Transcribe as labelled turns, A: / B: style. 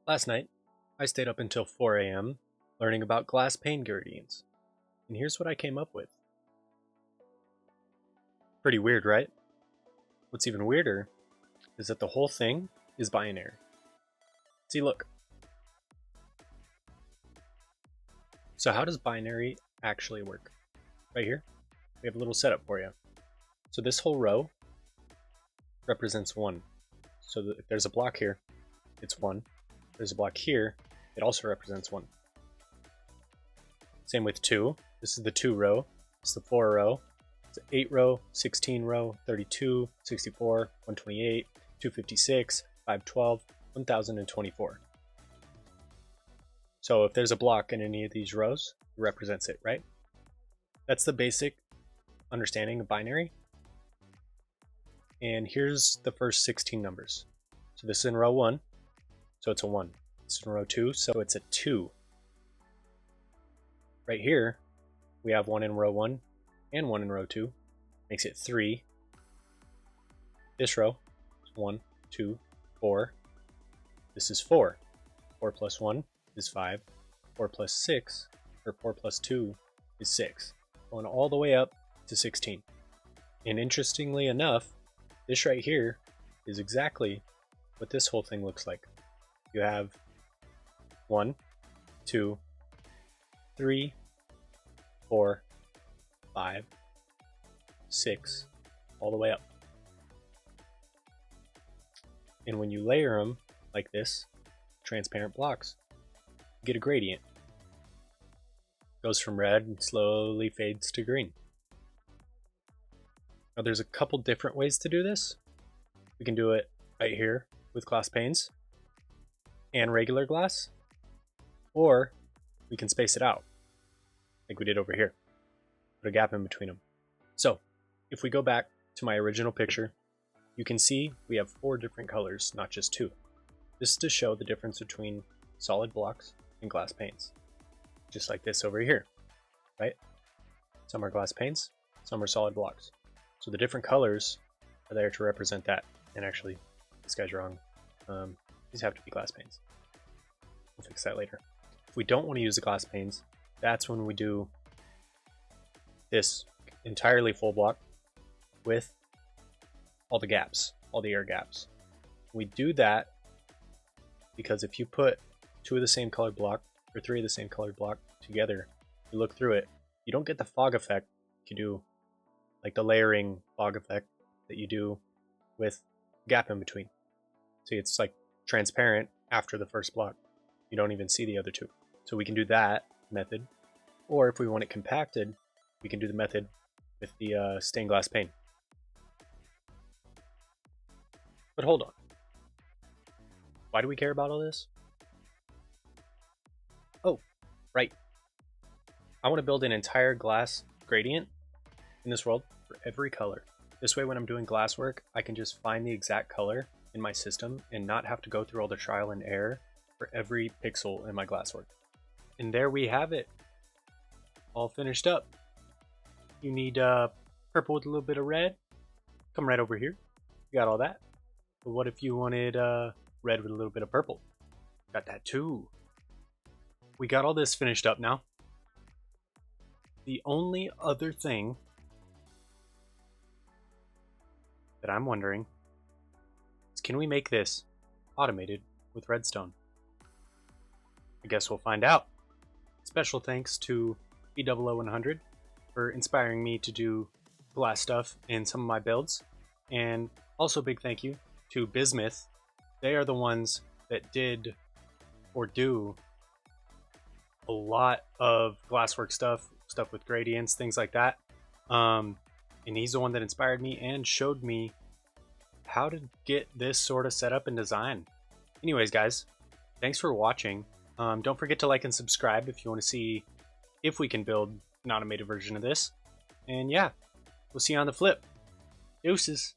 A: Last night, I stayed up until 4 a.m. learning about glass pane gradients, and here's what I came up with. Pretty weird, right? What's even weirder is that the whole thing is binary. See, look. So how does binary actually work? Right here, we have a little setup for you. So this whole row represents 1. So if there's a block here, it's 1. If there's a block here, it also represents 1. Same with 2. This is the 2 row. It's the 4 row. It's 8 row, 16 row, 32, 64, 128, 256, 512, 1024. So if there's a block in any of these rows, it represents it, right? That's the basic understanding of binary. And here's the first 16 numbers. So this is in row 1, so it's a 1. This is in row 2, so it's a 2. Right here, we have 1 in row 1 and 1 in row 2. Makes it 3. This row is 1, 2, 4. This is 4. 4 plus 1 is 5. 4 plus 6, or 4 plus 2 is 6. Going all the way up to 16. And interestingly enough, this right here is exactly what this whole thing looks like. You have 1, 2, 3, 4, 5, 6, all the way up. And when you layer them like this, transparent blocks, you get a gradient. Goes from red and slowly fades to green. Now there's a couple different ways to do this. We can do it right here with glass panes and regular glass, or we can space it out like we did over here. Put a gap in between them. So if we go back to my original picture, you can see we have 4 different colors, not just 2. This is to show the difference between solid blocks and glass panes. Just like this over here, right? Some are glass panes, some are solid blocks. So the different colors are there to represent that. And actually, this guy's wrong. These have to be glass panes. We'll fix that later. If we don't want to use the glass panes, that's when we do this entirely full block with all the gaps, all the air gaps. We do that because if you put 2 of the same colored block or 3 of the same colored block together, you look through it, you don't get the fog effect you do, like the layering fog effect that you do with gap in between. See, it's like transparent after the first block. You don't even see the other 2. So we can do that method. Or if we want it compacted, we can do the method with the stained glass pane. But hold on. Why do we care about all this? Oh, right. I want to build an entire glass gradient in this world for every color. This way when I'm doing glass work, I can just find the exact color in my system and not have to go through all the trial and error for every pixel in my glass work. And there we have it. All finished up. You need purple with a little bit of red. Come right over here. You got all that. But what if you wanted red with a little bit of purple? Got that too. We got all this finished up now. The only other thing that I'm wondering is, can we make this automated with redstone? I guess we'll find out. Special thanks to B000100 for inspiring me to do glass stuff in some of my builds. And also big thank you to Bismuth. They are the ones that did or do a lot of glasswork stuff with gradients, things like that. And he's the one that inspired me and showed me how to get this sort of setup and design. Anyways, guys, thanks for watching. Don't forget to like and subscribe if you want to see if we can build an automated version of this. And yeah, we'll see you on the flip. Deuces.